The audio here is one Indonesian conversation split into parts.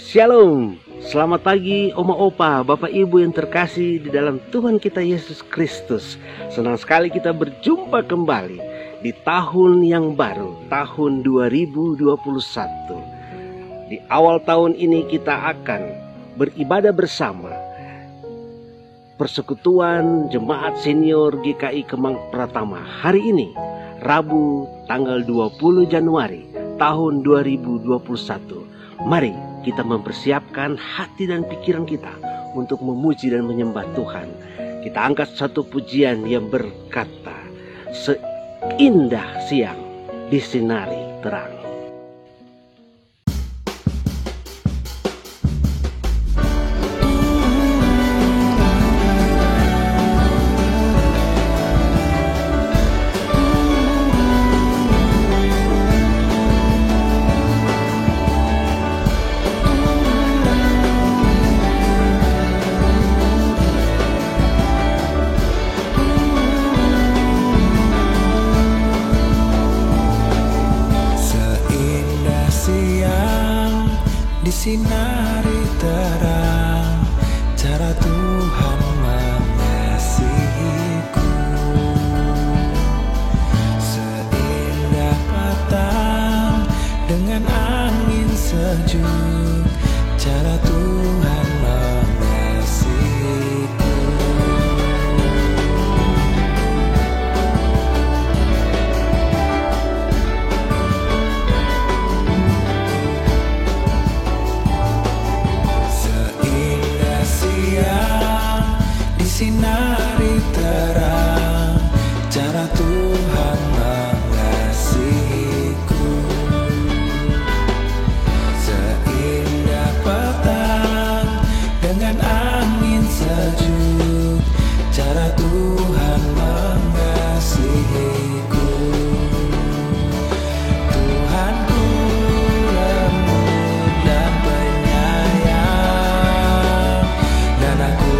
Shalom, selamat pagi Oma Opa, Bapak Ibu yang terkasih di dalam Tuhan kita Yesus Kristus. Senang sekali kita berjumpa kembali di tahun yang baru, tahun 2021. Di awal tahun ini kita akan beribadah bersama Persekutuan Jemaat Senior GKI Kemang Pratama. Hari ini, Rabu tanggal 20 Januari tahun 2021. Mari kita mempersiapkan hati dan pikiran kita untuk memuji dan menyembah Tuhan. Kita angkat satu pujian yang berkata, seindah siang disinari terang. Disinari terang cara Tuhan mengasihiku, seindah petang dengan angin sejuk cara Tuhan mengasihiku. Sinari terang cara Tuhan mengasihiku, seindah petang dengan angin sejuk cara Tuhan mengasihiku. Tuhanku lembut dan penyayang, dan aku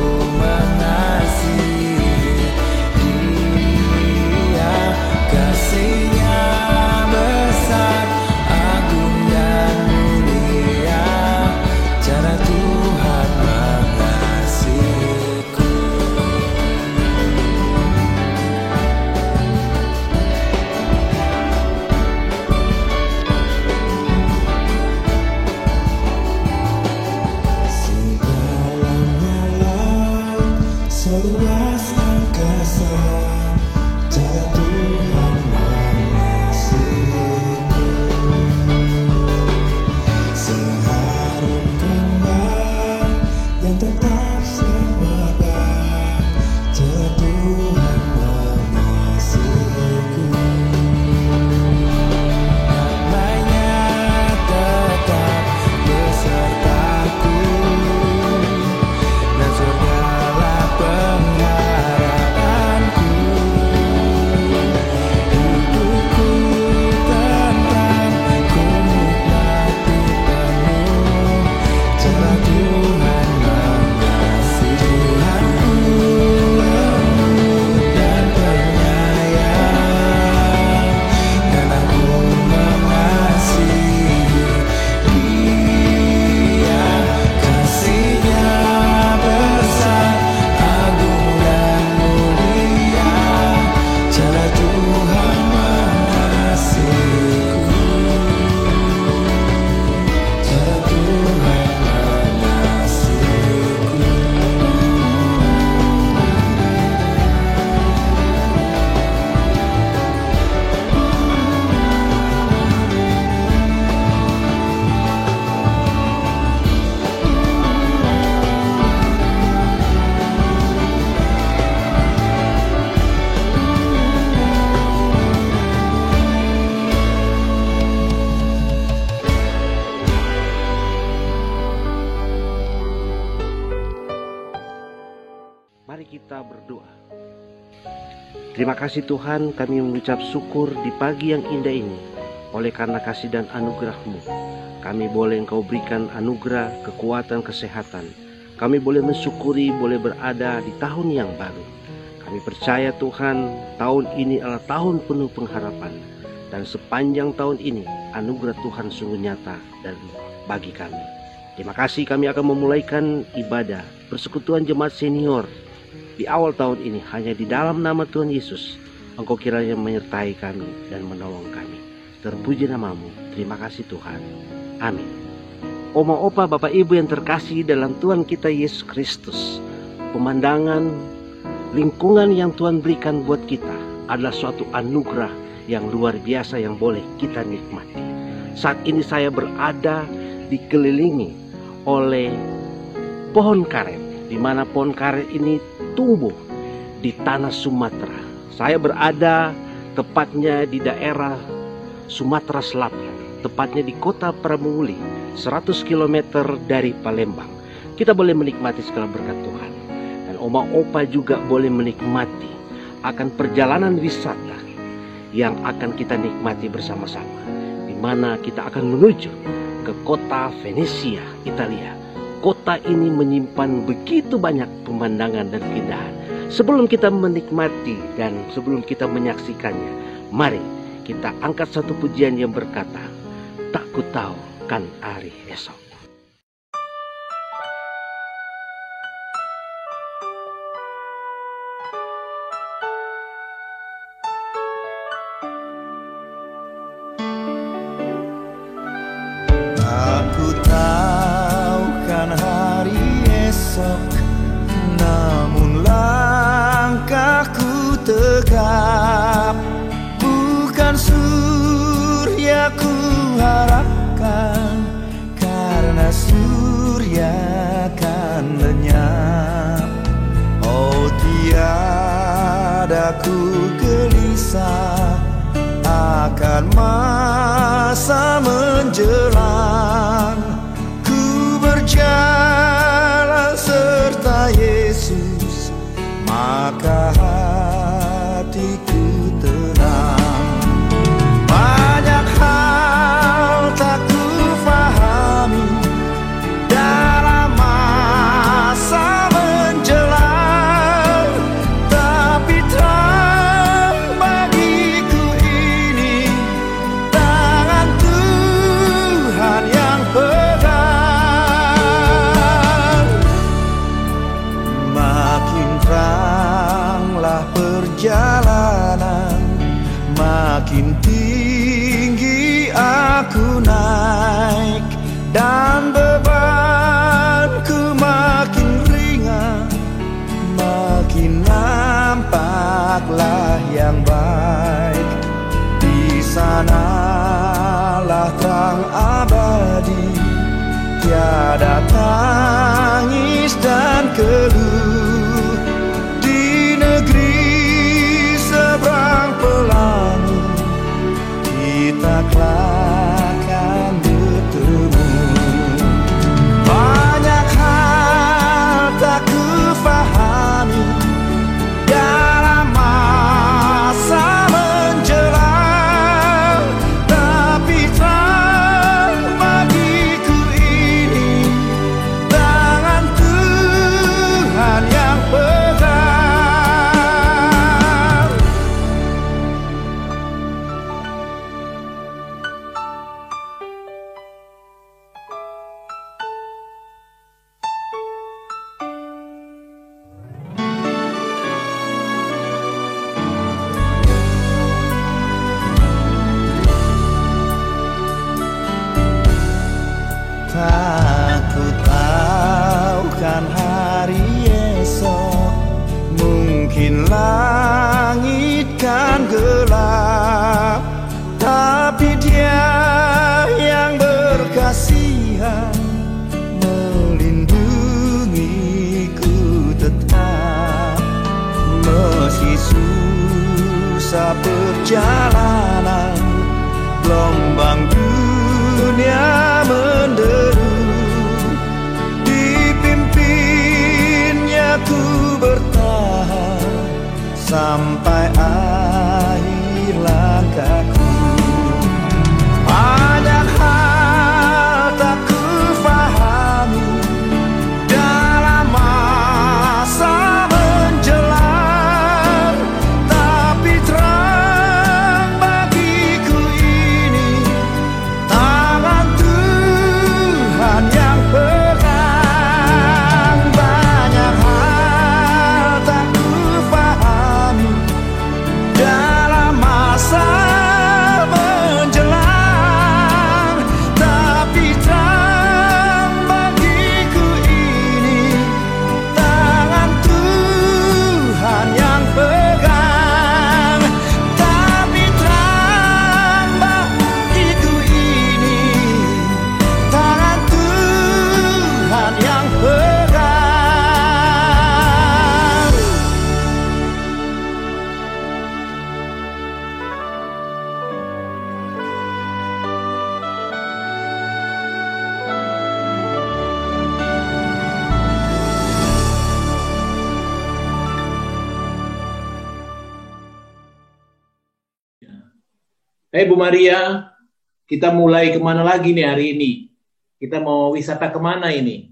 seluas angkasa cara Tuhan mengasihiku, seharum kembang yang tetap semerbak cara Tuhan mengasihiku. Namanya tetap besertaku, dan surgalah pengharapanku. Hidupku tentang ku nikmati penuh cara Tuhan mengasihi. Tuhanku lembut dan penyayang, dan aku mengasihi Dia. Kasihnya besar, agung dan mulia cara Tuhan mengasihiku, cara Tuhan mengasihiku. Mari kita berdoa. Terima kasih Tuhan, kami mengucap syukur di pagi yang indah ini. Oleh karena kasih dan anugerah-Mu, kami boleh Engkau berikan anugerah, kekuatan, kesehatan. Kami boleh mensyukuri, boleh berada di tahun yang baru. Kami percaya Tuhan, tahun ini adalah tahun penuh pengharapan. Dan sepanjang tahun ini, anugerah Tuhan sungguh nyata dan bagi kami. Terima kasih, kami akan memulaikan ibadah persekutuan jemaat senior di awal tahun ini hanya di dalam nama Tuhan Yesus. Engkau kiranya menyertai kami dan menolong kami. Terpuji namamu. Terima kasih Tuhan. Amin. Oma, opa, bapak, ibu yang terkasih dalam Tuhan kita Yesus Kristus, pemandangan lingkungan yang Tuhan berikan buat kita adalah suatu anugerah yang luar biasa yang boleh kita nikmati. Saat ini saya berada dikelilingi oleh pohon karet, di mana pohon karet ini tumbuh di tanah Sumatera. Saya berada tepatnya di daerah Sumatera Selatan, tepatnya di kota Pramuli, 100 km dari Palembang. Kita boleh menikmati segala berkat Tuhan. Dan oma opa juga boleh menikmati akan perjalanan wisata yang akan kita nikmati bersama-sama, di mana kita akan menuju ke kota Venesia, Italia. Kota ini menyimpan begitu banyak pemandangan dan keindahan. Sebelum kita menikmati dan sebelum kita menyaksikannya, mari kita angkat satu pujian yang berkata, tak ku tahu kan hari esok. Aku tahu kan hari esok, namun langkahku tegap. Bukan surya ku harapkan, karena surya kan lenyap. Oh, tiada ku gelisah akan masa menjelang. Ku berjalan serta Yesus, maka hatiku tenang. Banyak hal tak ku fahami dalam masa menjelang, tapi terang bagiku ini tangan Tuhan yang pegang. Makin teranglah perjalanan, makin tinggi aku naik, dan bebanku makin ringan, makin nampaklah yang baik. Di sanalah terang abadi, tiada tangis dan keluh. Di negeri seberang pelangi, kita akan bertemu. Banyak hal tak ku fahami dalam masa menjelang, tapi terang bagiku ini tangan Tuhan yang pegang. Aku tahu kan hari esok, mungkin langit kan gelap, tapi Dia yang berkasihan melindungiku tetap. Meski susah perjalanan, gelombang dunia menderu, dipimpinnya ku bertahan sampai akhir langkahku. Banyak hal tak ku fahami dalam masa menjelang, tapi terang bagiku ini tangan Tuhan yang Bu Maria, kita mulai kemana lagi nih hari ini? Kita mau wisata kemana ini?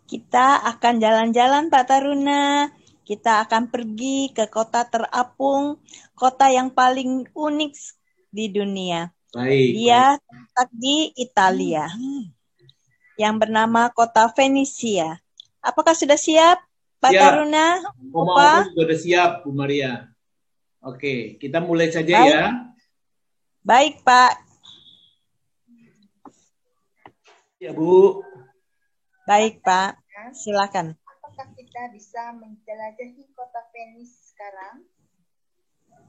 Kita akan jalan-jalan Pak Taruna. Kita akan pergi ke kota terapung, kota yang paling unik di dunia. Baik. Dia terletak di Italia, yang bernama kota Venesia. Apakah sudah siap, Pak Siap. Taruna? Oma sudah siap, Bu Maria. Oke, kita mulai saja Baik. ya. Baik, Pak. Ya, Bu. Baik, Pak. Silakan. Apakah kita bisa menjelajahi kota Venice sekarang?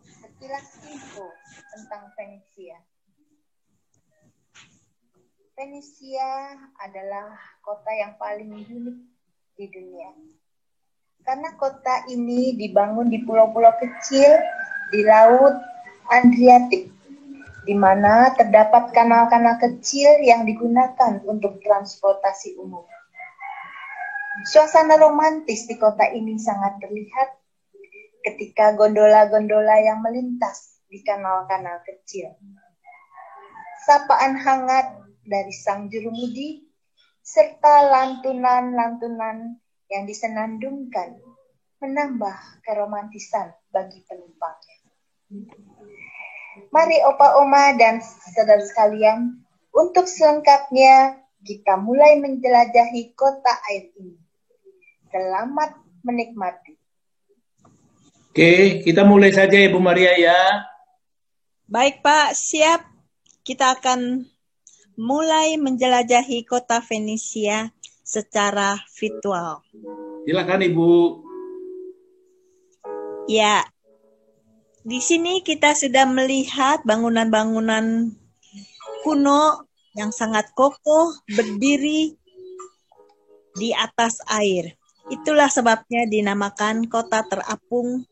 Sekilas info tentang Venesia. Venesia adalah kota yang paling unik di dunia. Karena kota ini dibangun di pulau-pulau kecil di Laut Adriatik, di mana terdapat kanal-kanal kecil yang digunakan untuk transportasi umum. Suasana romantis di kota ini sangat terlihat ketika gondola-gondola yang melintas di kanal-kanal kecil. Sapaan hangat dari sang jurumudi, serta lantunan-lantunan yang disenandungkan menambah keromantisan bagi penumpangnya. Mari Opa Oma dan saudara sekalian, untuk selengkapnya kita mulai menjelajahi kota air ini. Selamat menikmati. Oke, kita mulai saja ya Bu Maria ya. Baik Pak, siap. Kita akan mulai menjelajahi kota Venesia secara virtual. Silakan Ibu. Ya, di sini kita sudah melihat bangunan-bangunan kuno yang sangat kokoh berdiri di atas air. Itulah sebabnya dinamakan kota terapung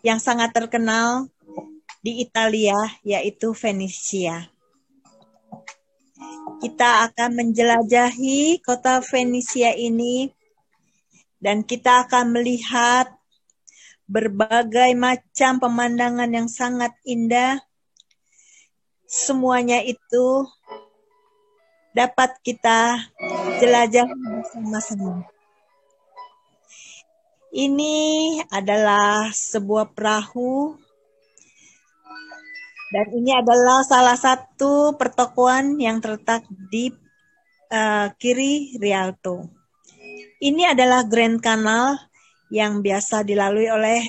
yang sangat terkenal di Italia, yaitu Venesia. Kita akan menjelajahi kota Venesia ini dan kita akan melihat berbagai macam pemandangan yang sangat indah. Semuanya itu dapat kita jelajahi bersama-sama. Ini adalah sebuah perahu dan ini adalah salah satu pertokoan yang terletak di kiri Rialto. Ini adalah Grand Canal yang biasa dilalui oleh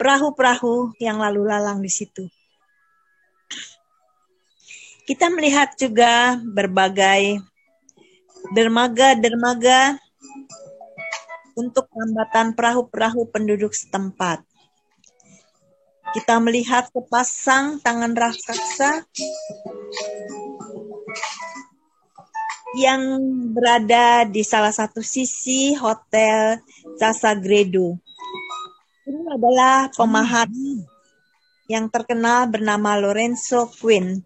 perahu-perahu yang lalu lalang di situ. Kita melihat juga berbagai dermaga-dermaga untuk hambatan perahu-perahu penduduk setempat. Kita melihat sepasang tangan raksasa yang berada di salah satu sisi Hotel Cassagredo. Ini adalah pemahat yang terkenal bernama Lorenzo Quinn.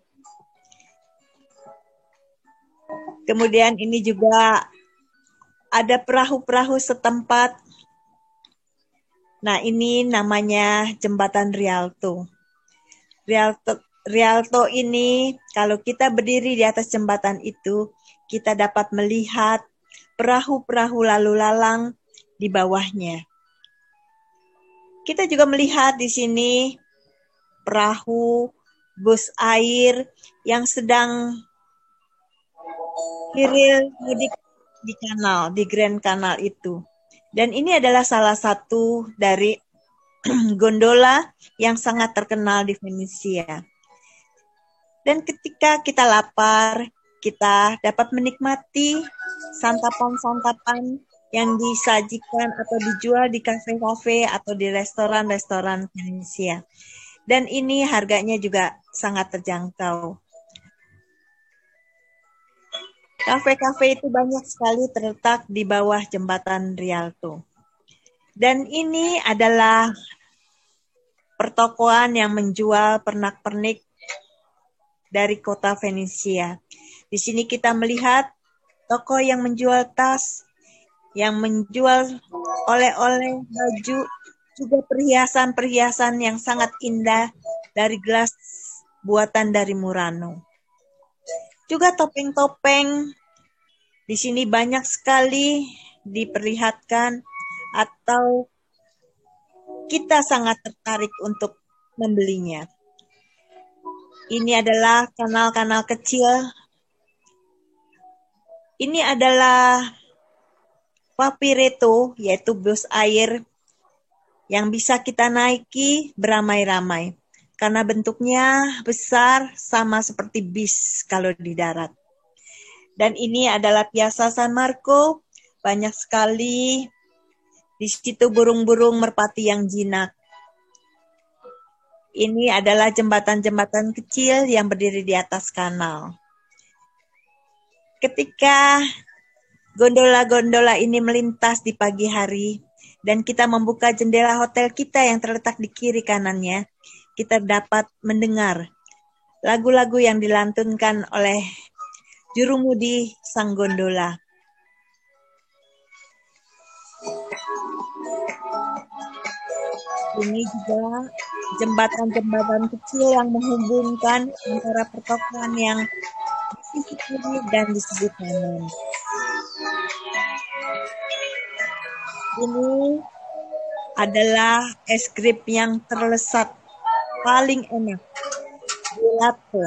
Kemudian ini juga ada perahu-perahu setempat. Nah, ini namanya Jembatan Rialto. Rialto ini, kalau kita berdiri di atas jembatan itu, kita dapat melihat perahu-perahu lalu lalang di bawahnya. Kita juga melihat di sini perahu, bus air yang sedang kiril mudik di kanal, di Grand Canal itu. Dan ini adalah salah satu dari gondola yang sangat terkenal di Venesia. Dan ketika kita lapar, kita dapat menikmati santapan-santapan yang disajikan atau dijual di kafe-kafe atau di restoran-restoran Venesia. Dan ini harganya juga sangat terjangkau. Kafe-kafe itu banyak sekali terletak di bawah jembatan Rialto. Dan ini adalah pertokoan yang menjual pernak-pernik dari kota Venesia. Di sini kita melihat toko yang menjual tas, yang menjual oleh-oleh, baju, juga perhiasan-perhiasan yang sangat indah dari gelas buatan dari Murano. Juga topeng-topeng di sini banyak sekali diperlihatkan atau kita sangat tertarik untuk membelinya. Ini adalah kanal-kanal kecil. Ini adalah Papireto, yaitu bus air yang bisa kita naiki beramai-ramai. Karena bentuknya besar sama seperti bis kalau di darat. Dan ini adalah Piazza San Marco, banyak sekali di situ burung-burung merpati yang jinak. Ini adalah jembatan-jembatan kecil yang berdiri di atas kanal. Ketika gondola-gondola ini melintas di pagi hari dan kita membuka jendela hotel kita yang terletak di kiri kanannya, kita dapat mendengar lagu-lagu yang dilantunkan oleh jurumudi sang gondola. Ini juga jembatan-jembatan kecil yang menghubungkan antara pertokoan yang di sisi kiri dan di sisi kanan. Ini adalah es krim yang terlesat paling enak, gelato.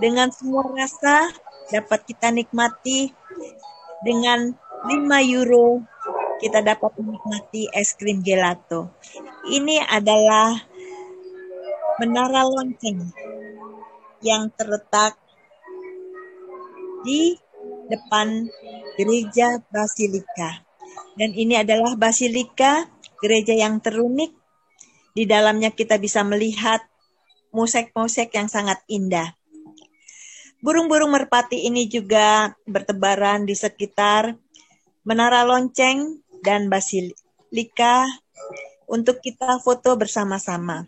Dengan semua rasa dapat kita nikmati. Dengan 5 euro kita dapat menikmati es krim gelato. Ini adalah Menara Lonceng yang terletak di depan gereja Basilika. Dan ini adalah Basilika, gereja yang terunik. Di dalamnya kita bisa melihat mosek-mosek yang sangat indah. Burung-burung merpati ini juga bertebaran di sekitar Menara Lonceng dan Basilika untuk kita foto bersama-sama.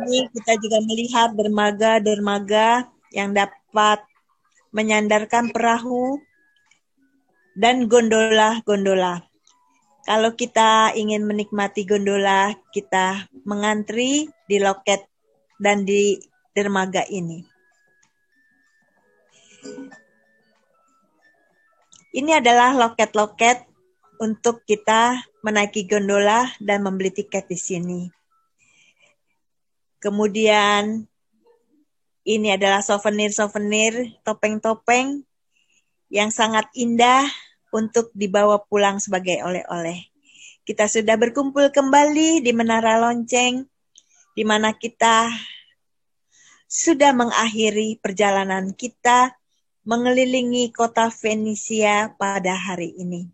Ini kita juga melihat dermaga-dermaga yang dapat menyandarkan perahu dan gondola-gondola. Kalau kita ingin menikmati gondola, kita mengantri di loket dan di dermaga ini. Ini adalah loket-loket untuk kita menaiki gondola dan membeli tiket di sini. Kemudian ini adalah souvenir-souvenir, topeng-topeng yang sangat indah untuk dibawa pulang sebagai oleh-oleh. Kita sudah berkumpul kembali di Menara Lonceng, di mana kita sudah mengakhiri perjalanan kita mengelilingi kota Venesia pada hari ini.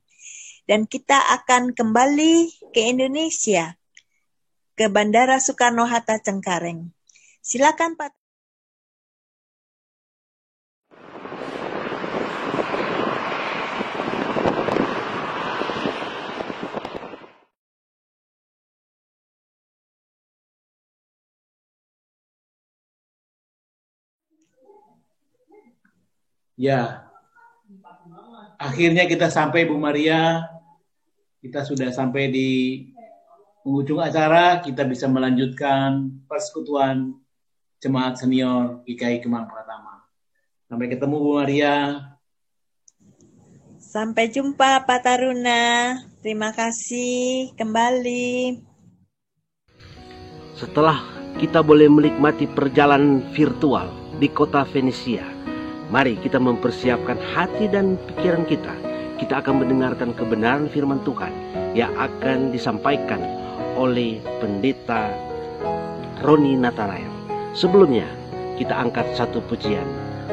Dan kita akan kembali ke Indonesia, ke Bandara Soekarno-Hatta Cengkareng. Silakan Pak. Ya, akhirnya kita sampai Bu Maria. Kita sudah sampai di penghujung acara. Kita bisa melanjutkan persekutuan Jemaat Senior GKI Kemang Pratama. Sampai ketemu Bu Maria. Sampai jumpa Pak Taruna. Terima kasih kembali. Setelah kita boleh menikmati perjalanan virtual di kota Venesia, mari kita mempersiapkan hati dan pikiran kita. Kita akan mendengarkan kebenaran firman Tuhan yang akan disampaikan oleh Pendeta Roni Natarael. Sebelumnya, kita angkat satu pujian.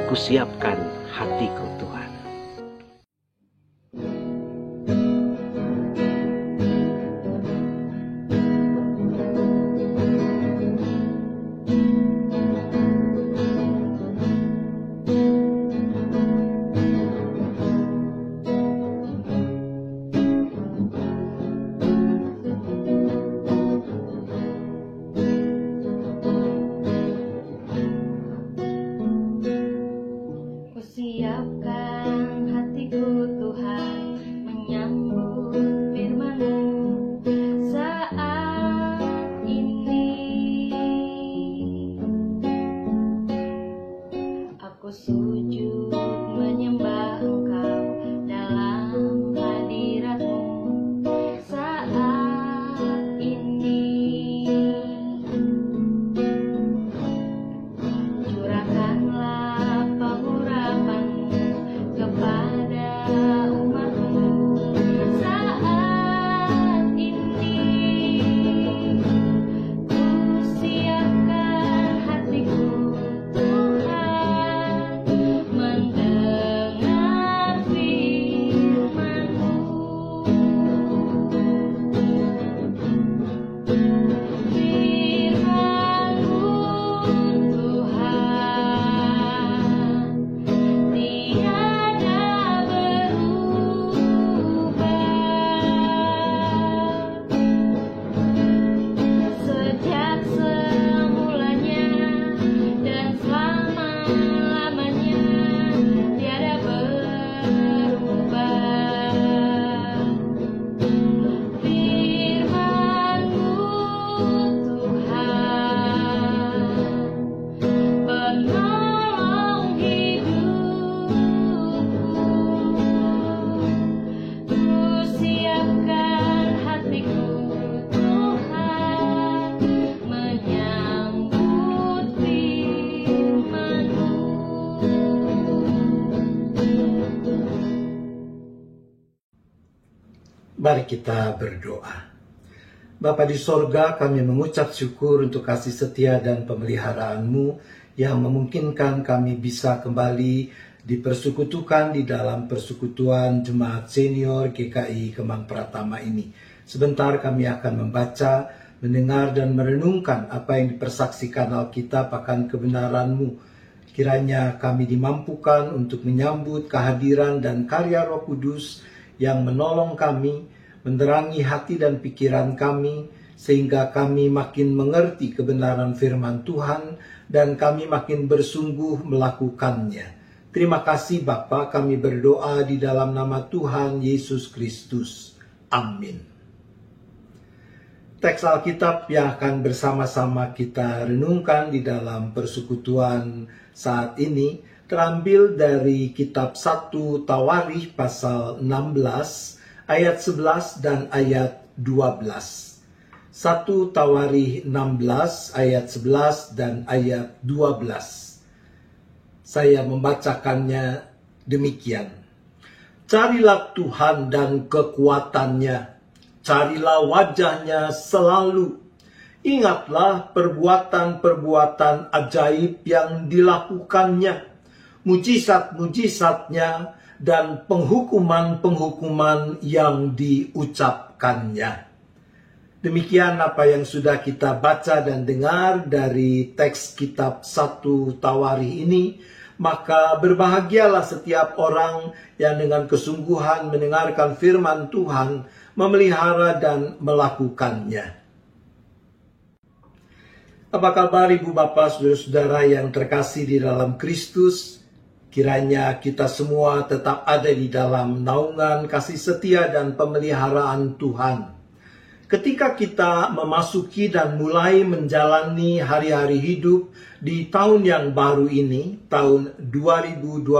Kusiapkan hatiku Tuhan. Siapkan Mari kita berdoa. Bapa di sorga, kami mengucap syukur untuk kasih setia dan pemeliharaan-Mu yang memungkinkan kami bisa kembali dipersekutukan di dalam persekutuan Jemaat Senior GKI Kemang Pratama ini. Sebentar kami akan membaca, mendengar dan merenungkan apa yang dipersaksikan Alkitab akan kebenaran-Mu. Kiranya kami dimampukan untuk menyambut kehadiran dan karya Roh Kudus yang menolong kami, menerangi hati dan pikiran kami, sehingga kami makin mengerti kebenaran firman Tuhan dan kami makin bersungguh melakukannya. Terima kasih Bapa, kami berdoa di dalam nama Tuhan Yesus Kristus. Amin. Teks Alkitab yang akan bersama-sama kita renungkan di dalam persekutuan saat ini terambil dari kitab 1 Tawarikh pasal 16 ayat 11 dan ayat 12. 1 Tawarikh 16 ayat 11 dan ayat 12. Saya membacakannya demikian. Carilah Tuhan dan kekuatannya, carilah wajahnya selalu. Ingatlah perbuatan-perbuatan ajaib yang dilakukannya, mujizat-mujizatnya, dan penghukuman-penghukuman yang diucapkannya. Demikian apa yang sudah kita baca dan dengar dari teks kitab 1 Tawarikh ini. Maka berbahagialah setiap orang yang dengan kesungguhan mendengarkan firman Tuhan, memelihara dan melakukannya. Apa kabar Ibu Bapak, Saudara-saudara yang terkasih di dalam Kristus? Kiranya kita semua tetap ada di dalam naungan kasih setia dan pemeliharaan Tuhan. Ketika kita memasuki dan mulai menjalani hari-hari hidup di tahun yang baru ini, tahun 2021,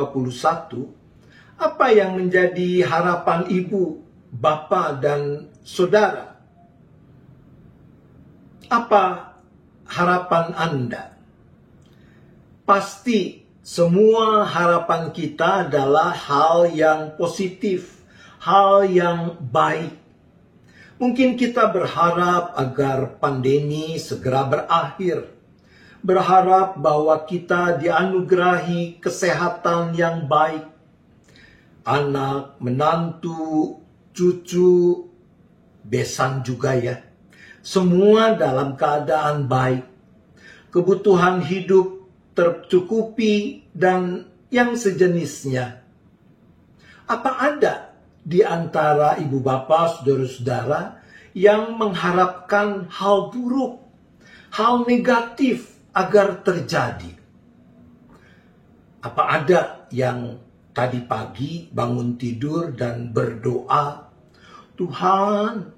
apa yang menjadi harapan Ibu, Bapak, dan Saudara? Apa harapan Anda? Pasti semua harapan kita adalah hal yang positif, hal yang baik. Mungkin kita berharap agar pandemi segera berakhir, berharap bahwa kita dianugerahi kesehatan yang baik, anak, menantu, cucu, besan juga ya, semua dalam keadaan baik, kebutuhan hidup tercukupi, dan yang sejenisnya. Apa ada di antara ibu bapak, saudara-saudara yang mengharapkan hal buruk, hal negatif agar terjadi? Apa ada yang tadi pagi bangun tidur dan berdoa, Tuhan,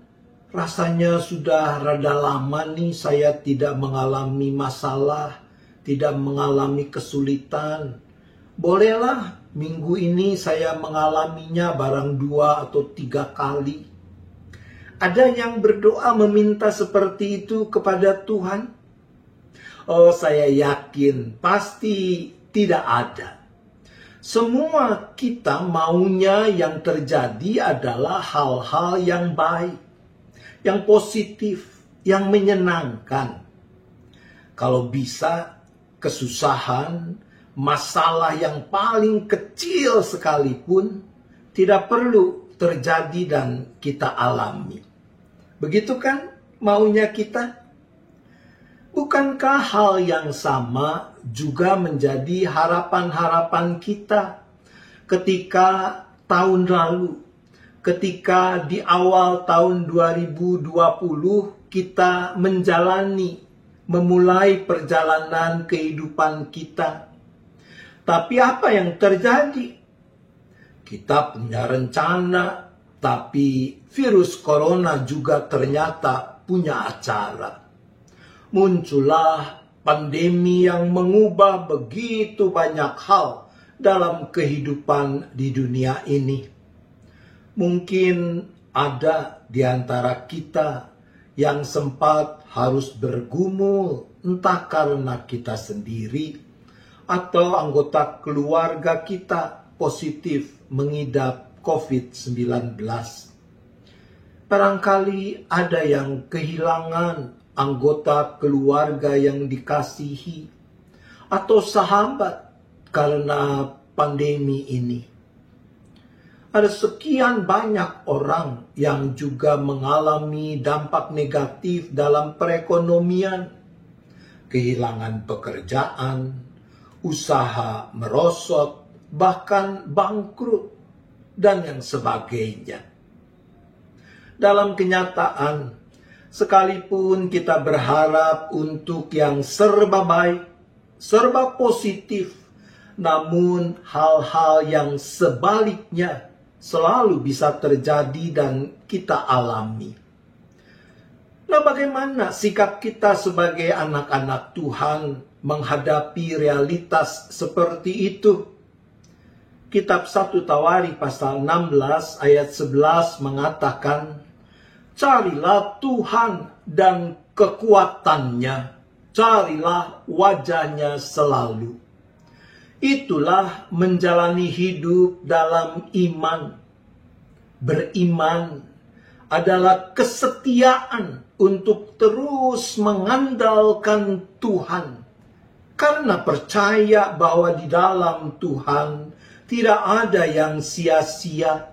rasanya sudah rada lama nih saya tidak mengalami masalah, tidak mengalami kesulitan. Bolehlah minggu ini saya mengalaminya barang 2 atau 3 kali. Ada yang berdoa meminta seperti itu kepada Tuhan? Oh, saya yakin pasti tidak ada. Semua kita maunya yang terjadi adalah hal-hal yang baik, yang positif, yang menyenangkan. Kalau bisa, kesusahan, masalah yang paling kecil sekalipun tidak perlu terjadi dan kita alami. Begitu kan maunya kita? Bukankah hal yang sama juga menjadi harapan-harapan kita ketika tahun lalu, ketika di awal tahun 2020 kita memulai perjalanan kehidupan kita. Tapi apa yang terjadi? Kita punya rencana, tapi virus corona juga ternyata punya acara. Muncullah pandemi yang mengubah begitu banyak hal dalam kehidupan di dunia ini. Mungkin ada di antara kita yang sempat harus bergumul, entah karena kita sendiri atau anggota keluarga kita positif mengidap COVID-19. barangkali ada yang kehilangan anggota keluarga yang dikasihi atau sahabat karena pandemi ini. Ada sekian banyak orang yang juga mengalami dampak negatif dalam perekonomian, kehilangan pekerjaan, usaha merosot, bahkan bangkrut, dan yang sebagainya. Dalam kenyataan, sekalipun kita berharap untuk yang serba baik, serba positif, namun hal-hal yang sebaliknya selalu bisa terjadi dan kita alami. Nah, bagaimana sikap kita sebagai anak-anak Tuhan menghadapi realitas seperti itu? Kitab 1 Tawari pasal 16 ayat 11 mengatakan, carilah Tuhan dan kekuatannya, carilah wajahnya selalu. Itulah menjalani hidup dalam iman. Beriman adalah kesetiaan untuk terus mengandalkan Tuhan. Karena percaya bahwa di dalam Tuhan tidak ada yang sia-sia.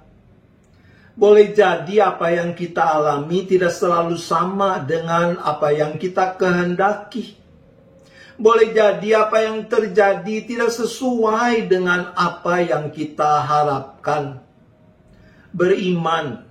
Boleh jadi apa yang kita alami tidak selalu sama dengan apa yang kita kehendaki. Boleh jadi apa yang terjadi tidak sesuai dengan apa yang kita harapkan. Beriman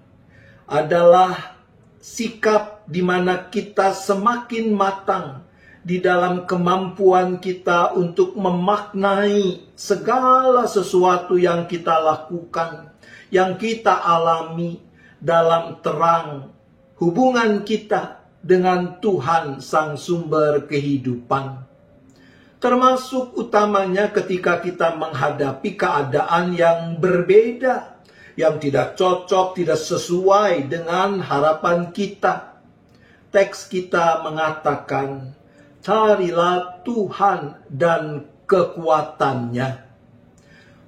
adalah sikap di mana kita semakin matang di dalam kemampuan kita untuk memaknai segala sesuatu yang kita lakukan, yang kita alami dalam terang hubungan kita dengan Tuhan Sang Sumber Kehidupan. Termasuk utamanya ketika kita menghadapi keadaan yang berbeda, yang tidak cocok, tidak sesuai dengan harapan kita. Teks kita mengatakan, carilah Tuhan dan kekuatannya.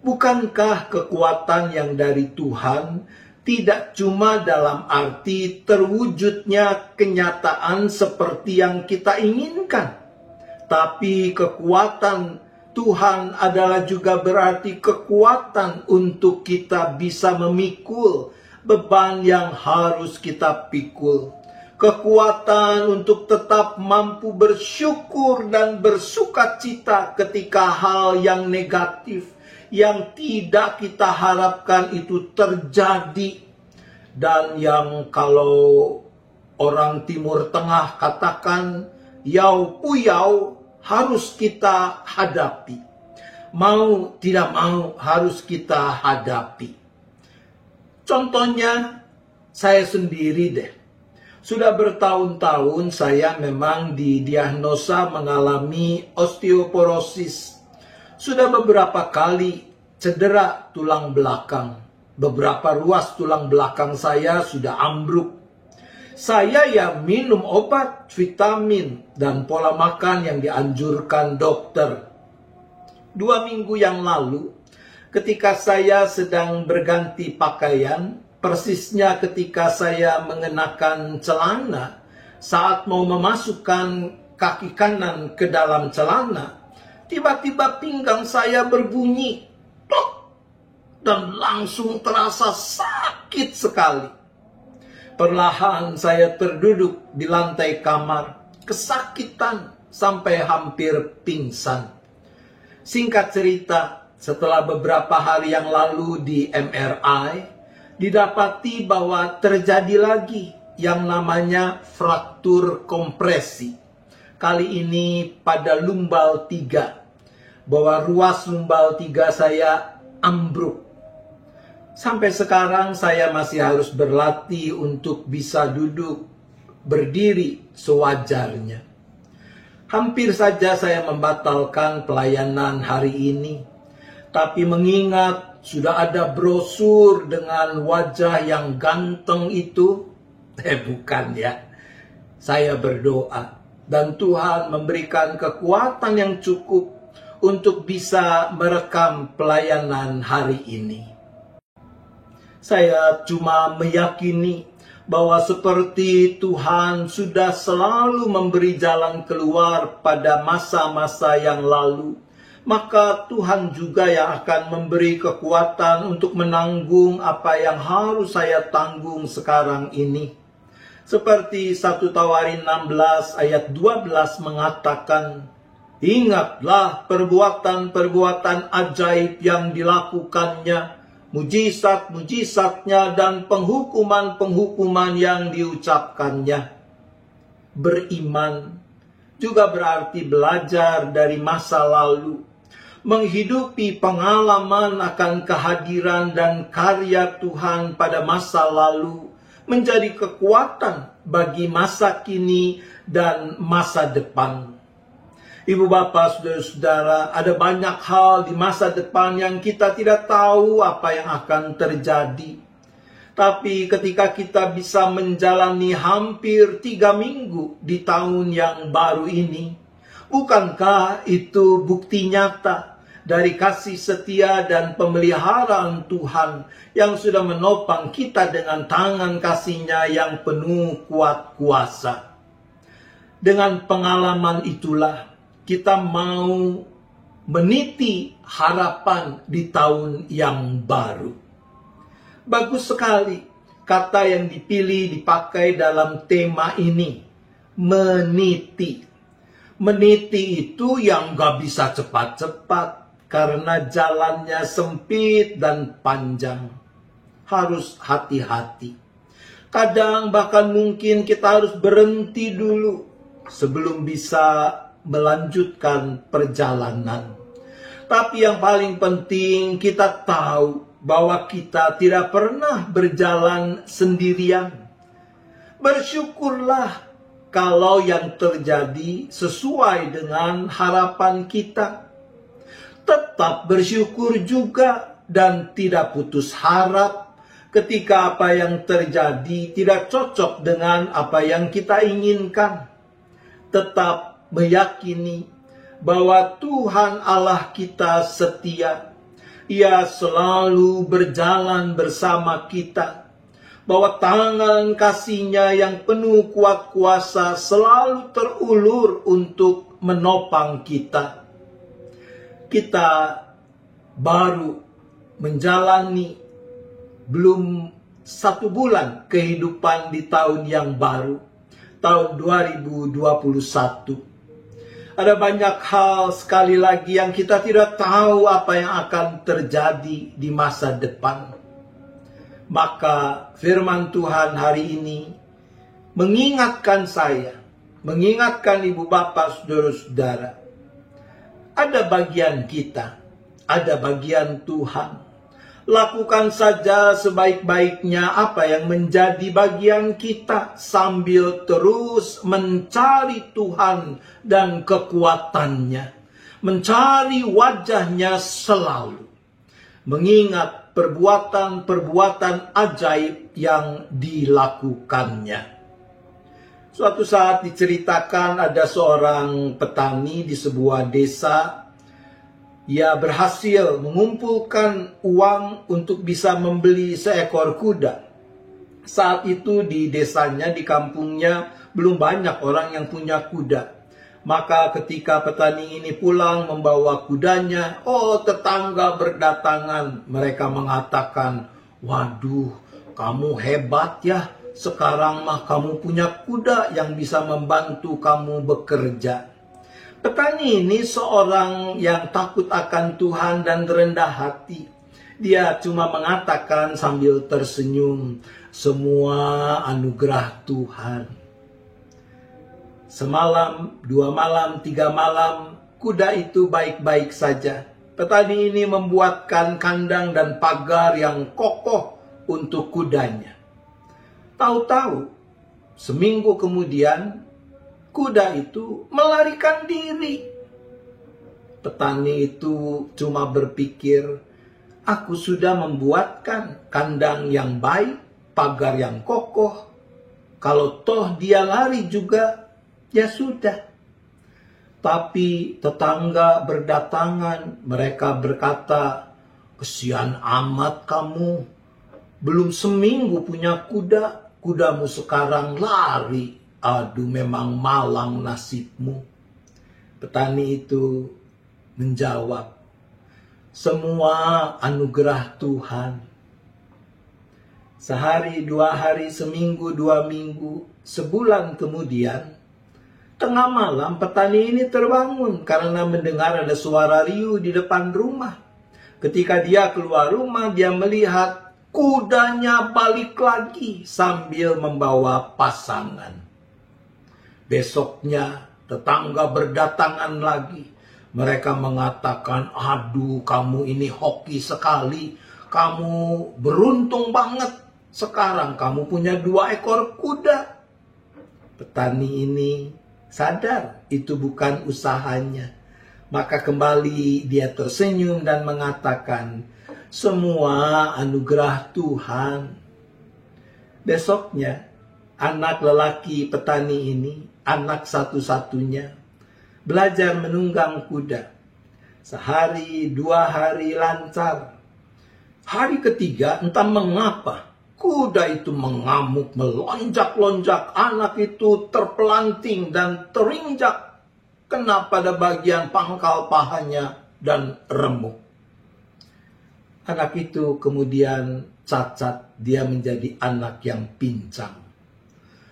Bukankah kekuatan yang dari Tuhan tidak cuma dalam arti terwujudnya kenyataan seperti yang kita inginkan, tapi kekuatan Tuhan adalah juga berarti kekuatan untuk kita bisa memikul beban yang harus kita pikul. Kekuatan untuk tetap mampu bersyukur dan bersukacita ketika hal yang negatif, yang tidak kita harapkan itu terjadi. Dan yang kalau orang Timur Tengah katakan, yau puyau, harus kita hadapi. Mau tidak mau harus kita hadapi. Contohnya, saya sendiri deh. Sudah bertahun-tahun saya memang didiagnosa mengalami osteoporosis. Sudah beberapa kali cedera tulang belakang. Beberapa ruas tulang belakang saya sudah ambruk. Saya ya minum obat, vitamin, dan pola makan yang dianjurkan dokter. 2 minggu yang lalu, ketika saya sedang berganti pakaian, persisnya ketika saya mengenakan celana, saat mau memasukkan kaki kanan ke dalam celana, tiba-tiba pinggang saya berbunyi, tok, dan langsung terasa sakit sekali. Perlahan saya terduduk di lantai kamar, kesakitan sampai hampir pingsan. Singkat cerita, setelah beberapa hari yang lalu di MRI, didapati bahwa terjadi lagi yang namanya fraktur kompresi. Kali ini pada lumbal 3, bahwa ruas lumbal 3 saya ambruk. Sampai sekarang saya masih harus berlatih untuk bisa duduk, berdiri sewajarnya. Hampir saja saya membatalkan pelayanan hari ini. Tapi mengingat sudah ada brosur dengan wajah yang ganteng itu, bukan ya. Saya berdoa dan Tuhan memberikan kekuatan yang cukup untuk bisa merekam pelayanan hari ini. Saya cuma meyakini bahwa seperti Tuhan sudah selalu memberi jalan keluar pada masa-masa yang lalu, maka Tuhan juga yang akan memberi kekuatan untuk menanggung apa yang harus saya tanggung sekarang ini. Seperti 1 Tawarin 16 ayat 12 mengatakan, ingatlah perbuatan-perbuatan ajaib yang dilakukannya, mujizat-mujizatnya dan penghukuman-penghukuman yang diucapkannya. Beriman juga berarti belajar dari masa lalu, menghidupi pengalaman akan kehadiran dan karya Tuhan pada masa lalu, menjadi kekuatan bagi masa kini dan masa depan. Ibu bapak, saudara-saudara, ada banyak hal di masa depan yang kita tidak tahu apa yang akan terjadi. Tapi ketika kita bisa menjalani hampir 3 minggu di tahun yang baru ini, bukankah itu bukti nyata dari kasih setia dan pemeliharaan Tuhan yang sudah menopang kita dengan tangan kasih-Nya yang penuh kuat kuasa? Dengan pengalaman itulah kita mau meniti harapan di tahun yang baru. Bagus sekali kata yang dipilih dipakai dalam tema ini, meniti. Meniti itu yang gak bisa cepat-cepat karena jalannya sempit dan panjang. Harus hati-hati. Kadang bahkan mungkin kita harus berhenti dulu sebelum bisa melanjutkan perjalanan. Tapi yang paling penting kita tahu bahwa kita tidak pernah berjalan sendirian. Bersyukurlah kalau yang terjadi sesuai dengan harapan kita. Tetap bersyukur juga dan tidak putus harap ketika apa yang terjadi tidak cocok dengan apa yang kita inginkan. Tetap meyakini bahwa Tuhan Allah kita setia. Ia selalu berjalan bersama kita. Bahwa tangan kasih-Nya yang penuh kuat kuasa selalu terulur untuk menopang kita. Kita baru menjalani belum 1 bulan kehidupan di tahun yang baru, tahun 2021. Ada banyak hal sekali lagi yang kita tidak tahu apa yang akan terjadi di masa depan. Maka firman Tuhan hari ini mengingatkan saya, mengingatkan ibu bapak, saudara-saudara. Ada bagian kita, ada bagian Tuhan. Lakukan saja sebaik-baiknya apa yang menjadi bagian kita sambil terus mencari Tuhan dan kekuatannya. Mencari wajah-Nya selalu. Mengingat perbuatan-perbuatan ajaib yang dilakukannya. Suatu saat diceritakan ada seorang petani di sebuah desa. Ia berhasil mengumpulkan uang untuk bisa membeli seekor kuda. Saat itu di desanya, di kampungnya, belum banyak orang yang punya kuda. Maka ketika petani ini pulang membawa kudanya, tetangga berdatangan. Mereka mengatakan, waduh, kamu hebat ya. Sekarang mah kamu punya kuda yang bisa membantu kamu bekerja. Petani ini seorang yang takut akan Tuhan dan rendah hati. Dia cuma mengatakan sambil tersenyum, semua anugerah Tuhan. Semalam, 2 malam, 3 malam, kuda itu baik-baik saja. Petani ini membuatkan kandang dan pagar yang kokoh untuk kudanya. Tahu-tahu, seminggu kemudian, kuda itu melarikan diri. Petani itu cuma berpikir, aku sudah membuatkan kandang yang baik, pagar yang kokoh. Kalau toh dia lari juga, ya sudah. Tapi tetangga berdatangan, mereka berkata, kesian amat kamu, belum seminggu punya kuda, kudamu sekarang lari. Aduh, memang malang nasibmu. Petani itu menjawab, semua anugerah Tuhan. Sehari, 2 hari, seminggu, 2 minggu, sebulan kemudian, tengah malam petani ini terbangun karena mendengar ada suara riuh di depan rumah. Ketika dia keluar rumah, dia melihat kudanya balik lagi sambil membawa pasangan. Besoknya tetangga berdatangan lagi. Mereka mengatakan, aduh kamu ini hoki sekali. Kamu beruntung banget. Sekarang kamu punya 2 ekor kuda. Petani ini sadar itu bukan usahanya. Maka kembali dia tersenyum dan mengatakan, semua anugerah Tuhan. Besoknya, anak lelaki petani ini, anak satu-satunya, belajar menunggang kuda. Sehari, 2 hari lancar. Hari ketiga, entah mengapa, kuda itu mengamuk, melonjak-lonjak. Anak itu terpelanting dan terinjak, kena pada bagian pangkal pahanya dan remuk. Anak itu kemudian cacat, dia menjadi anak yang pincang.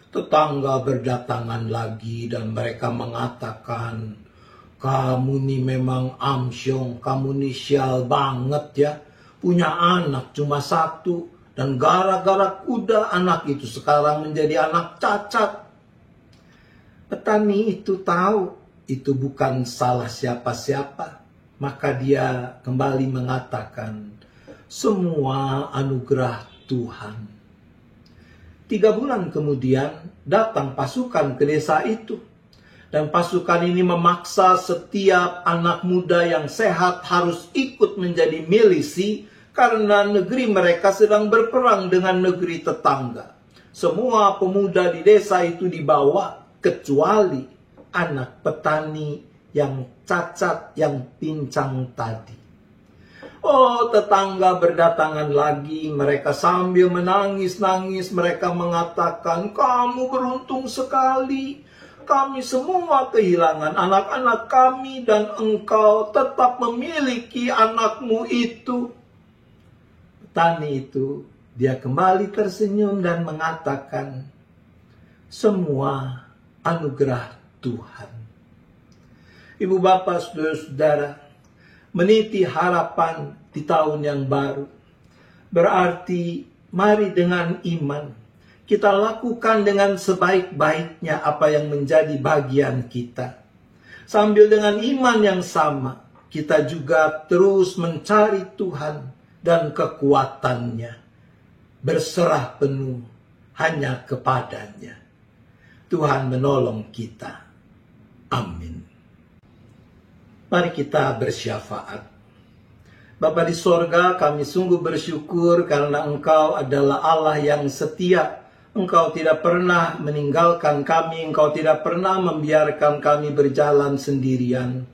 Tetangga berdatangan lagi dan mereka mengatakan, kamu nih memang amsyong, kamu nih sial banget ya. Punya anak cuma 1 dan gara-gara kuda anak itu sekarang menjadi anak cacat. Petani itu tahu itu bukan salah siapa-siapa. Maka dia kembali mengatakan, semua anugerah Tuhan. 3 bulan kemudian datang pasukan ke desa itu. Dan pasukan ini memaksa setiap anak muda yang sehat harus ikut menjadi milisi karena negeri mereka sedang berperang dengan negeri tetangga. Semua pemuda di desa itu dibawa kecuali anak petani yang cacat, yang pincang tadi. Oh, tetangga berdatangan lagi. Mereka sambil menangis-nangis. Mereka mengatakan, kamu beruntung sekali. Kami semua kehilangan anak-anak kami dan engkau tetap memiliki anakmu itu. Petani itu, dia kembali tersenyum dan mengatakan, semua anugerah Tuhan. Ibu bapak, saudara-saudara, meniti harapan di tahun yang baru. Berarti mari dengan iman kita lakukan dengan sebaik-baiknya apa yang menjadi bagian kita. Sambil dengan iman yang sama, kita juga terus mencari Tuhan dan kekuatannya. Berserah penuh hanya kepadanya. Tuhan menolong kita. Amin. Mari kita bersyafaat. Bapa di sorga, kami sungguh bersyukur karena Engkau adalah Allah yang setia. Engkau tidak pernah meninggalkan kami, Engkau tidak pernah membiarkan kami berjalan sendirian.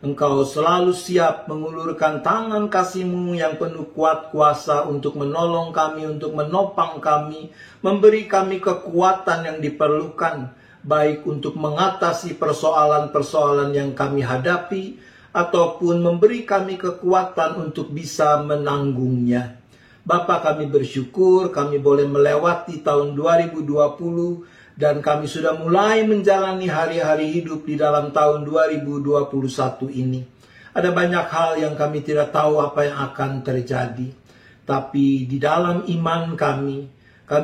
Engkau selalu siap mengulurkan tangan kasih-Mu yang penuh kuat kuasa untuk menolong kami, untuk menopang kami, memberi kami kekuatan yang diperlukan, baik untuk mengatasi persoalan-persoalan yang kami hadapi, ataupun memberi kami kekuatan untuk bisa menanggungnya. Bapa, kami bersyukur kami boleh melewati tahun 2020 dan kami sudah mulai menjalani hari-hari hidup di dalam tahun 2021 ini. Ada banyak hal yang kami tidak tahu apa yang akan terjadi. Tapi di dalam iman kami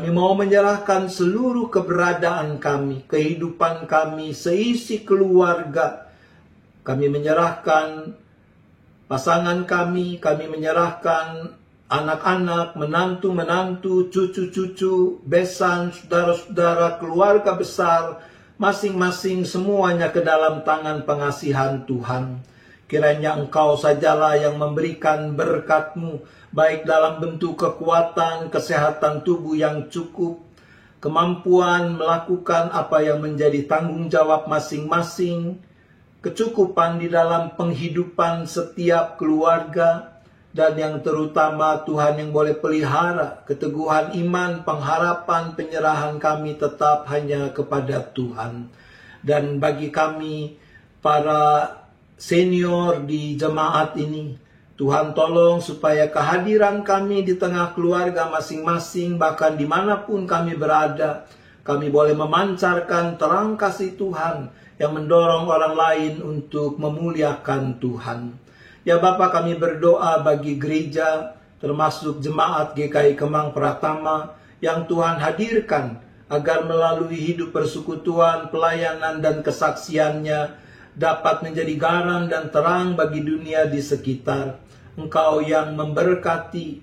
mau menyerahkan seluruh keberadaan kami, kehidupan kami, seisi keluarga. Kami menyerahkan pasangan kami menyerahkan anak-anak, menantu-menantu, cucu-cucu, besan, saudara-saudara, keluarga besar, masing-masing semuanya ke dalam tangan pengasihan Tuhan. Kiranya Engkau sajalah yang memberikan berkat-Mu, baik dalam bentuk kekuatan, kesehatan tubuh yang cukup, kemampuan melakukan apa yang menjadi tanggung jawab masing-masing, kecukupan di dalam penghidupan setiap keluarga, dan yang terutama Tuhan yang boleh pelihara keteguhan iman, pengharapan, penyerahan kami tetap hanya kepada Tuhan. Dan bagi kami para senior di jemaat ini, Tuhan tolong supaya kehadiran kami di tengah keluarga masing-masing, bahkan dimanapun kami berada, kami boleh memancarkan terang kasih Tuhan yang mendorong orang lain untuk memuliakan Tuhan. Ya Bapa, kami berdoa bagi gereja, termasuk jemaat GKI Kemang Pratama, yang Tuhan hadirkan agar melalui hidup persekutuan, pelayanan, dan kesaksiannya dapat menjadi garam dan terang bagi dunia di sekitar. Engkau yang memberkati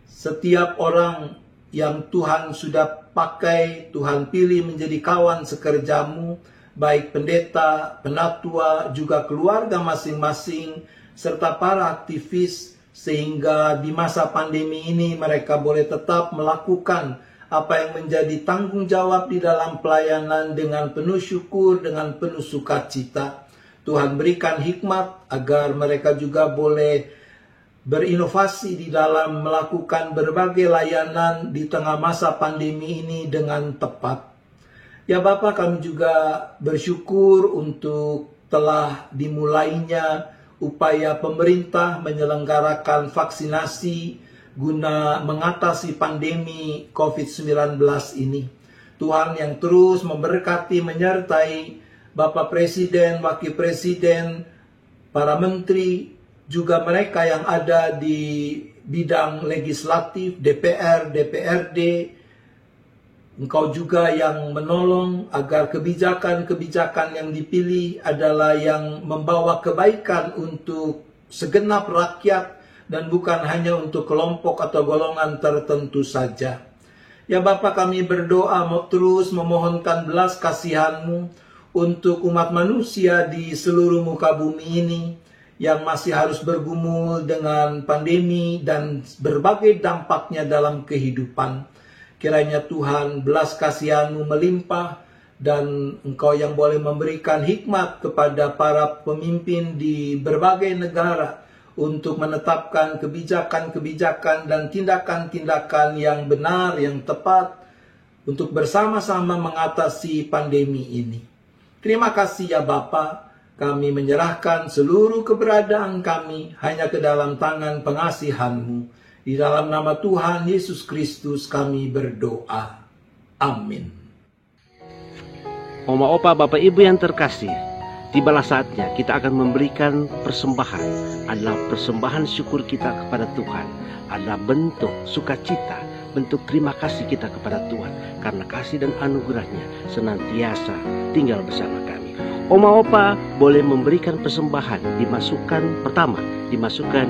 setiap orang yang Tuhan sudah pakai, Tuhan pilih menjadi kawan sekerjamu, baik pendeta, penatua, juga keluarga masing-masing, serta para aktivis, sehingga di masa pandemi ini mereka boleh tetap melakukan apa yang menjadi tanggung jawab di dalam pelayanan dengan penuh syukur, dengan penuh sukacita. Tuhan berikan hikmat agar mereka juga boleh berinovasi di dalam melakukan berbagai layanan di tengah masa pandemi ini dengan tepat. Ya Bapa, kami juga bersyukur untuk telah dimulainya upaya pemerintah menyelenggarakan vaksinasi guna mengatasi pandemi COVID-19 ini. Tuhan yang terus memberkati, menyertai Bapak Presiden, Wakil Presiden, para menteri, juga mereka yang ada di bidang legislatif, DPR, DPRD. Engkau juga yang menolong agar kebijakan-kebijakan yang dipilih adalah yang membawa kebaikan untuk segenap rakyat dan bukan hanya untuk kelompok atau golongan tertentu saja. Ya Bapa, kami berdoa terus memohonkan belas kasihan-Mu untuk umat manusia di seluruh muka bumi ini yang masih harus bergumul dengan pandemi dan berbagai dampaknya dalam kehidupan. Kiranya Tuhan belas kasihan-Mu melimpah dan Engkau yang boleh memberikan hikmat kepada para pemimpin di berbagai negara untuk menetapkan kebijakan-kebijakan dan tindakan-tindakan yang benar, yang tepat untuk bersama-sama mengatasi pandemi ini. Terima kasih ya Bapa, kami menyerahkan seluruh keberadaan kami hanya ke dalam tangan pengasihan-Mu. Di dalam nama Tuhan Yesus Kristus kami berdoa. Amin. Oma, opa, bapak, ibu yang terkasih, tibalah saatnya kita akan memberikan persembahan. Adalah persembahan syukur kita kepada Tuhan. Adalah bentuk sukacita, bentuk terima kasih kita kepada Tuhan. Karena kasih dan anugerahnya senantiasa tinggal bersama kami. Oma, opa boleh memberikan persembahan, dimasukkan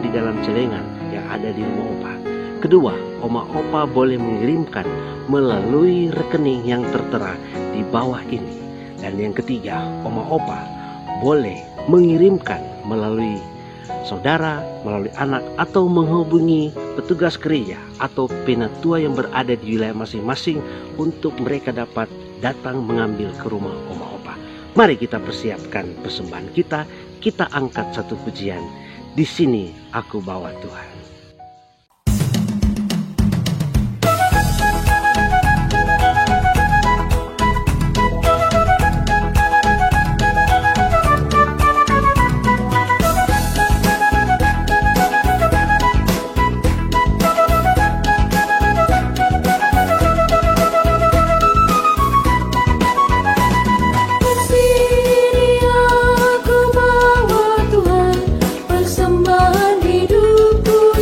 di dalam celengan yang ada di rumah opa. Kedua, oma, opa boleh mengirimkan melalui rekening yang tertera di bawah ini. Dan yang ketiga, oma, opa boleh mengirimkan melalui saudara, melalui anak, atau menghubungi petugas gereja atau penatua yang berada di wilayah masing-masing untuk mereka dapat datang mengambil ke rumah oma, opa. Mari kita persiapkan persembahan kita. Kita angkat satu pujian. Di sini aku bawa Tuhan. Persembahan hidupku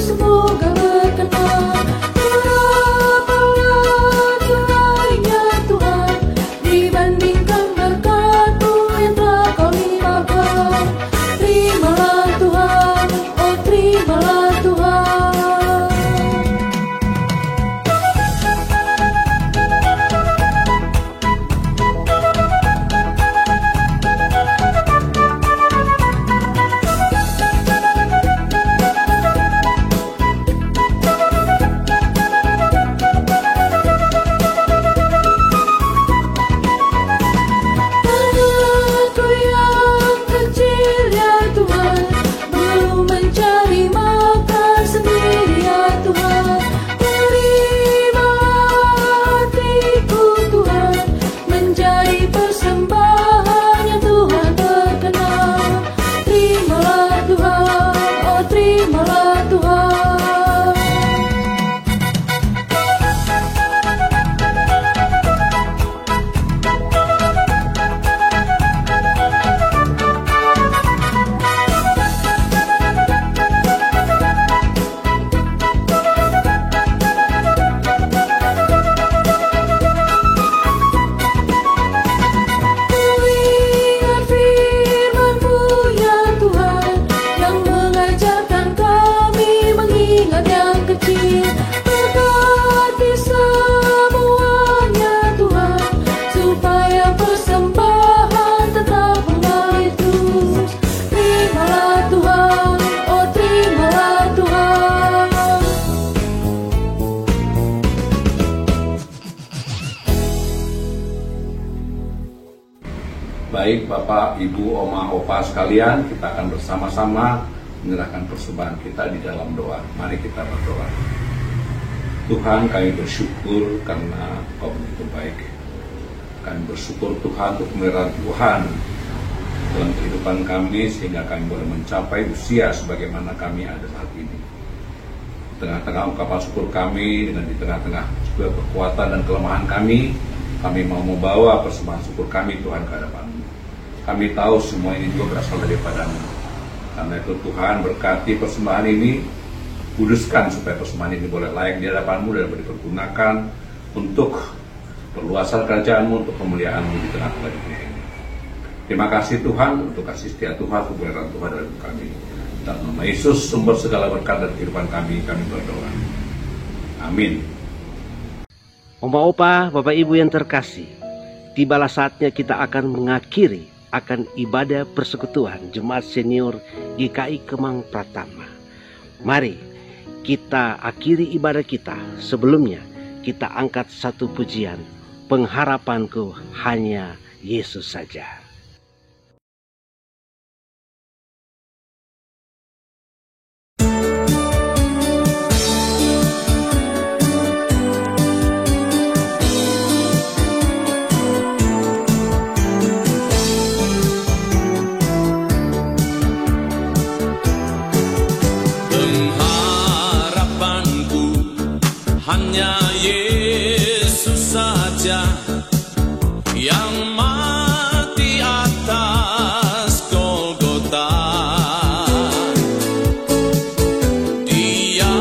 Baik Bapak, Ibu, Oma, Opa sekalian, kita akan bersama-sama menyerahkan persembahan kita di dalam doa. Mari kita berdoa. Tuhan, kami bersyukur karena Kau begitu baik. Kami bersyukur Tuhan untuk pemeliharaan Tuhan dalam kehidupan kami, sehingga kami boleh mencapai usia sebagaimana kami ada saat ini. Di tengah-tengah ungkapan syukur kami, dengan di tengah-tengah juga kekuatan dan kelemahan kami mau membawa persembahan syukur kami Tuhan ke hadapan-Mu. Kami tahu semua ini juga berasal daripada-Mu. Karena itu Tuhan, berkati persembahan ini, kuduskan supaya persembahan ini boleh layak di hadapan-Mu dan boleh dipergunakan untuk perluasan kerajaan-Mu, untuk pemuliaan-Mu di tengah-tengah dunia ini. Terima kasih Tuhan untuk kasih setia Tuhan, kebenaran Tuhan dalam kami. Dalam nama Yesus, sumber segala berkat dan kehidupan kami berdoa. Amin. Oma Opa, Bapak Ibu yang terkasih, tibalah saatnya kita akan mengakhiri akan ibadah persekutuan Jemaat Senior GKI Kemang Pratama. Mari kita akhiri ibadah kita. Sebelumnya kita angkat satu pujian, pengharapanku hanya Yesus saja. Hanya Yesus saja yang mati atas Golgota. Dia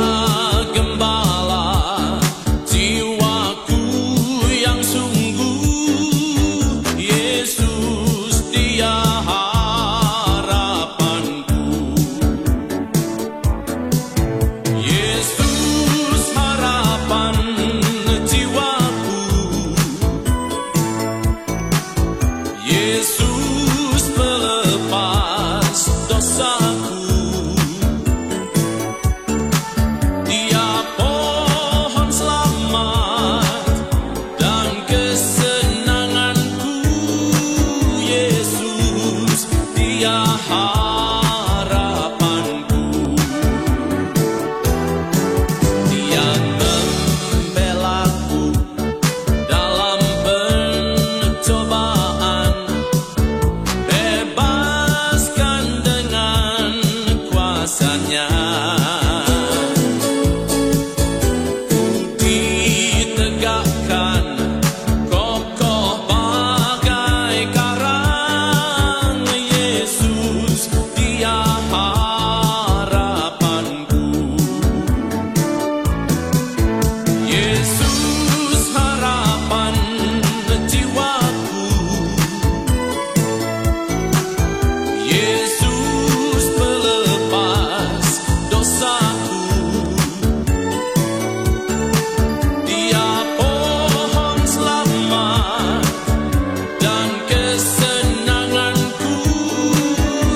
gembala jiwaku yang sungguh. Yesus, Dia harapanku. Yesus harapan jiwaku. Yesus pelepas dosaku. Dia pohon selamat dan kesenanganku. Yesus, Dia harapanku. Dia membelaku dalam pencobaan, bebaskan dengan kuasa-Nya. Ku ditegakkan kokoh bagai karang. Yesus, Dia harapanku. Yesus harapan jiwaku. Yesus pelepas dosaku. Dia pohon selamat dan kesenanganku.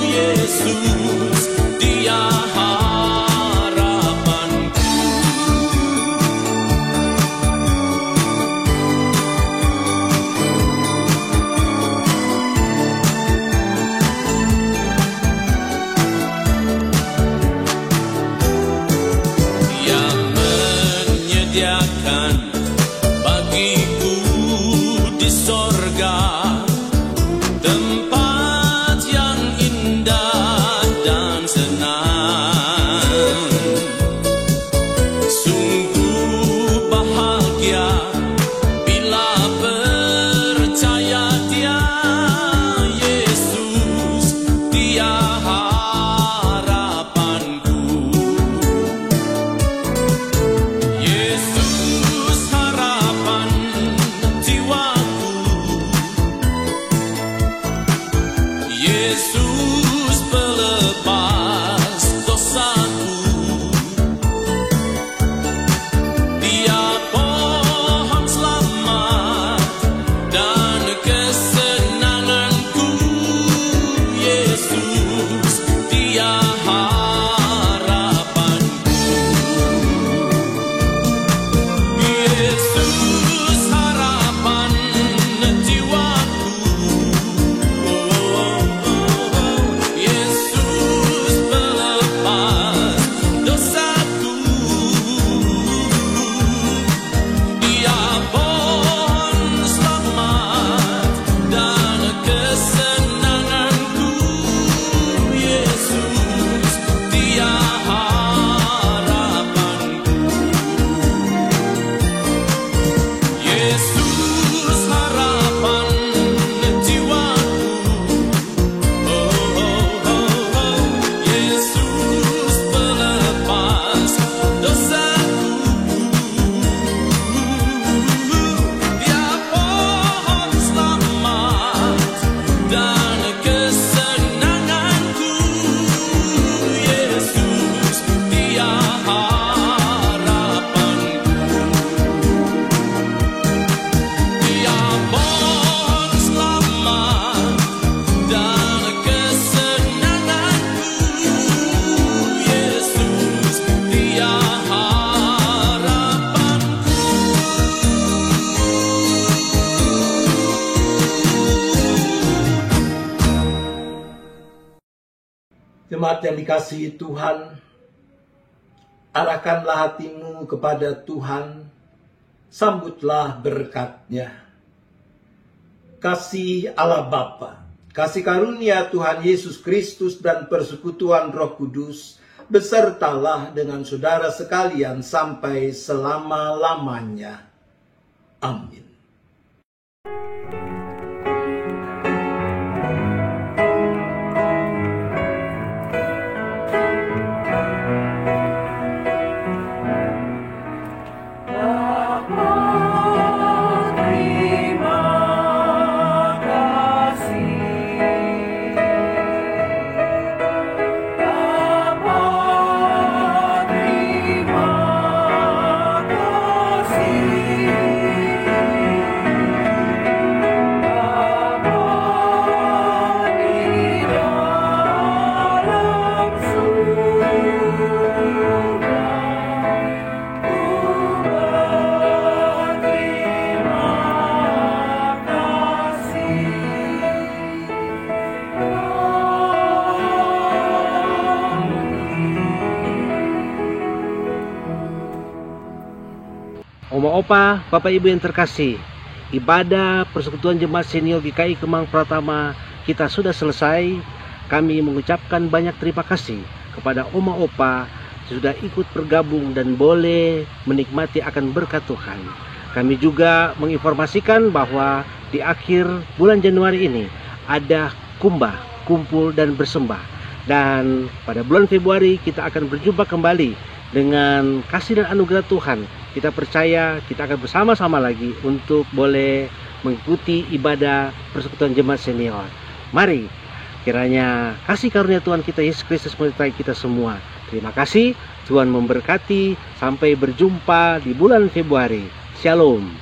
Yesus, Dia harapanku. Dia menyediakan bagiku di sorga tempat yang indah dan senang. Sungguh bahagia bila percaya Dia. Yesus, Dia harapanku. Yesus harapan jiwaku. Jemaat yang dikasihi Tuhan, arahkanlah hatimu kepada Tuhan, sambutlah berkat-Nya. Kasih Allah Bapa, kasih karunia Tuhan Yesus Kristus dan persekutuan Roh Kudus besertalah dengan saudara sekalian sampai selama-lamanya. Amin. Oma Opa, Bapak Ibu yang terkasih, ibadah persekutuan jemaat senior GKI Kemang Pratama kita sudah selesai. Kami mengucapkan banyak terima kasih kepada Oma Opa sudah ikut bergabung dan boleh menikmati akan berkat Tuhan. Kami juga menginformasikan bahwa di akhir bulan Januari ini ada kumbah, kumpul dan bersembah. Dan pada bulan Februari kita akan berjumpa kembali dengan kasih dan anugerah Tuhan. Kita percaya kita akan bersama-sama lagi untuk boleh mengikuti ibadah persekutuan jemaat senior. Mari kiranya kasih karunia Tuhan kita Yesus Kristus menyertai kita semua. Terima kasih, Tuhan memberkati. Sampai berjumpa di bulan Februari. Shalom.